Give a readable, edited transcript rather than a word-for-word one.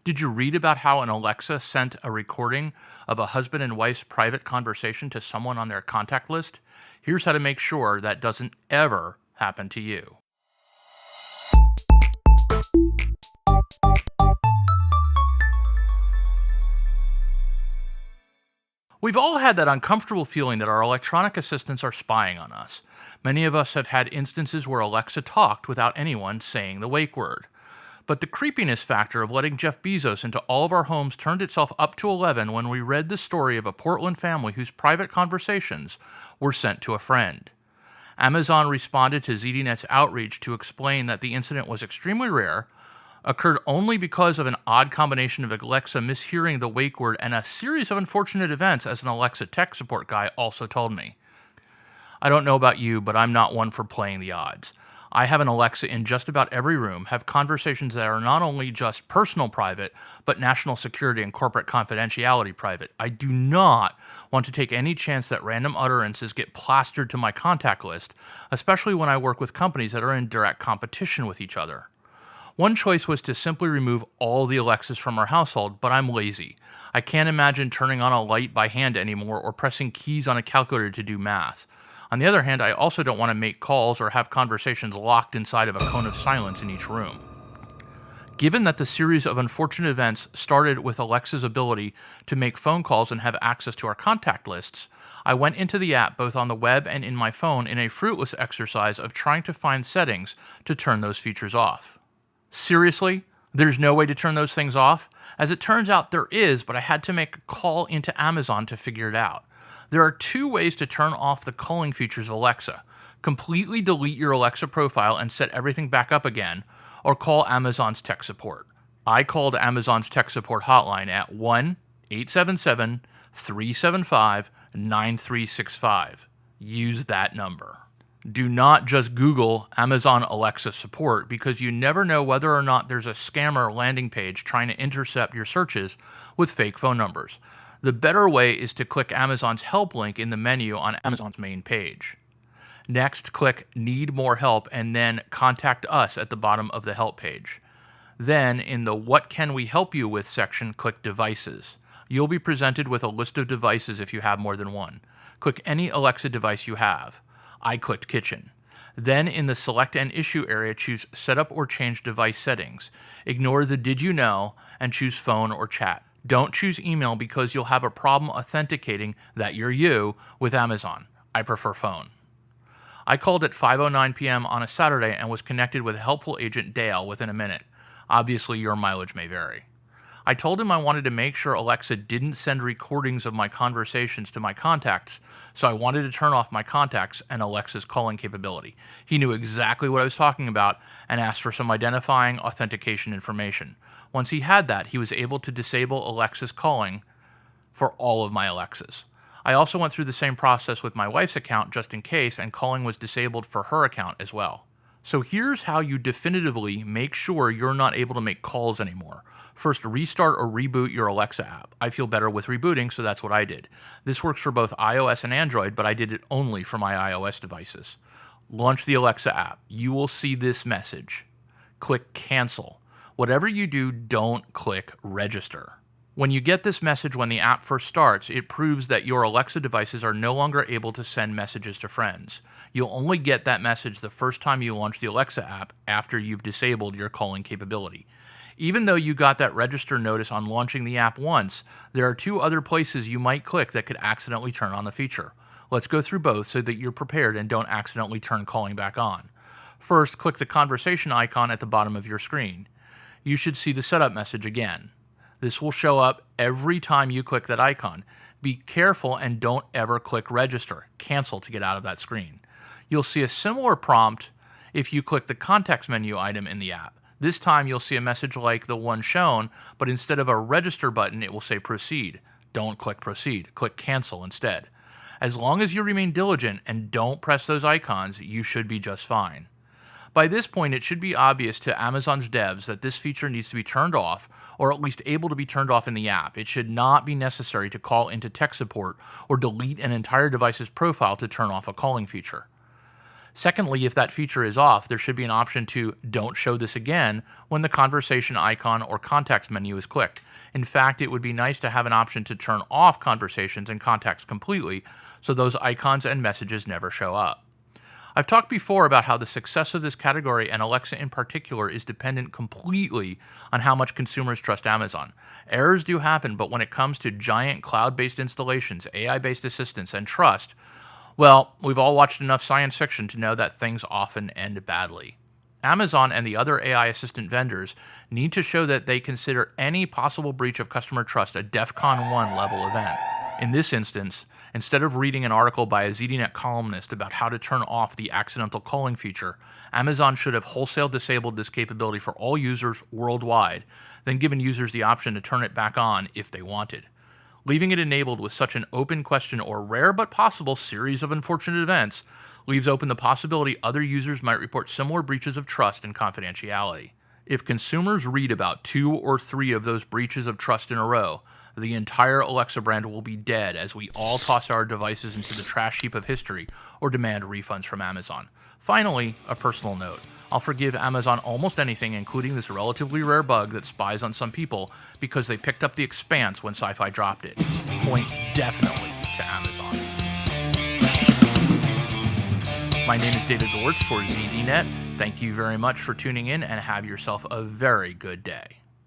Did you read about how an Alexa sent a recording of a husband and wife's private conversation to someone on their contact list? Here's how to make sure that doesn't ever happen to you. We've all had that uncomfortable feeling that our electronic assistants are spying on us. Many of us have had instances where Alexa talked without anyone saying the wake word. But the creepiness factor of letting Jeff Bezos into all of our homes turned itself up to 11 when we read the story of a Portland family whose private conversations were sent to a friend. Amazon responded to ZDNet's outreach to explain that the incident was extremely rare, occurred only because of an odd combination of Alexa mishearing the wake word and a series of unfortunate events, as an Alexa tech support guy also told me. I don't know about you, but I'm not one for playing the odds. I have an Alexa in just about every room, have conversations that are not only just personal private, but national security and corporate confidentiality private. I do not want to take any chance that random utterances get plastered to my contact list, especially when I work with companies that are in direct competition with each other. One choice was to simply remove all the Alexas from our household, but I'm lazy. I can't imagine turning on a light by hand anymore or pressing keys on a calculator to do math. On the other hand, I also don't want to make calls or have conversations locked inside of a cone of silence in each room. Given that the series of unfortunate events started with Alexa's ability to make phone calls and have access to our contact lists, I went into the app both on the web and in my phone in a fruitless exercise of trying to find settings to turn those features off. Seriously? There's no way to turn those things off? As it turns out, there is, but I had to make a call into Amazon to figure it out. There are two ways to turn off the calling features of Alexa. Completely delete your Alexa profile and set everything back up again, or call Amazon's tech support. I called Amazon's tech support hotline at 1-877-375-9365. Use that number. Do not just Google Amazon Alexa support, because you never know whether or not there's a scammer landing page trying to intercept your searches with fake phone numbers. The better way is to click Amazon's help link in the menu on Amazon's main page. Next, click Need More Help and then Contact Us at the bottom of the help page. Then, in the What Can We Help You With section, click Devices. You'll be presented with a list of devices if you have more than one. Click any Alexa device you have. I clicked Kitchen. Then in the Select an Issue area, choose Set Up or Change Device Settings. Ignore the Did You Know and choose Phone or Chat. Don't choose email because you'll have a problem authenticating that you're you with Amazon. I prefer phone. I called at 5:09 p.m. on a Saturday and was connected with helpful agent Dale within a minute. Obviously, your mileage may vary. I told him I wanted to make sure Alexa didn't send recordings of my conversations to my contacts, so I wanted to turn off my contacts and Alexa's calling capability. He knew exactly what I was talking about and asked for some identifying authentication information. Once he had that, he was able to disable Alexa's calling for all of my Alexas. I also went through the same process with my wife's account just in case, and calling was disabled for her account as well. So here's how you definitively make sure you're not able to make calls anymore. First, restart or reboot your Alexa app. I feel better with rebooting, so that's what I did. This works for both iOS and Android, but I did it only for my iOS devices. Launch the Alexa app. You will see this message. Click Cancel. Whatever you do, don't click Register. When you get this message when the app first starts, it proves that your Alexa devices are no longer able to send messages to friends. You'll only get that message the first time you launch the Alexa app after you've disabled your calling capability. Even though you got that register notice on launching the app once, there are two other places you might click that could accidentally turn on the feature. Let's go through both so that you're prepared and don't accidentally turn calling back on. First, click the conversation icon at the bottom of your screen. You should see the setup message again. This will show up every time you click that icon. Be careful and don't ever click Register. Cancel to get out of that screen. You'll see a similar prompt if you click the Context menu item in the app. This time you'll see a message like the one shown, but instead of a Register button, it will say Proceed. Don't click Proceed. Click Cancel instead. As long as you remain diligent and don't press those icons, you should be just fine. By this point, it should be obvious to Amazon's devs that this feature needs to be turned off, or at least able to be turned off in the app. It should not be necessary to call into tech support or delete an entire device's profile to turn off a calling feature. Secondly, if that feature is off, there should be an option to "Don't show this again" when the conversation icon or context menu is clicked. In fact, it would be nice to have an option to turn off conversations and contacts completely so those icons and messages never show up. I've talked before about how the success of this category, and Alexa in particular, is dependent completely on how much consumers trust Amazon. Errors do happen, but when it comes to giant cloud-based installations, AI-based assistants, and trust, well, we've all watched enough science fiction to know that things often end badly. Amazon and the other AI assistant vendors need to show that they consider any possible breach of customer trust a DEFCON 1 level event. In this instance, instead of reading an article by a ZDNet columnist about how to turn off the accidental calling feature, Amazon should have wholesale disabled this capability for all users worldwide, then given users the option to turn it back on if they wanted. Leaving it enabled with such an open question or rare but possible series of unfortunate events leaves open the possibility other users might report similar breaches of trust and confidentiality. If consumers read about 2 or 3 of those breaches of trust in a row, the entire Alexa brand will be dead as we all toss our devices into the trash heap of history or demand refunds from Amazon. Finally, a personal note. I'll forgive Amazon almost anything, including this relatively rare bug that spies on some people because they picked up The Expanse when Sci-Fi dropped it. Point definitely to Amazon. My name is David Gortz for ZDNet. Thank you very much for tuning in and have yourself a very good day.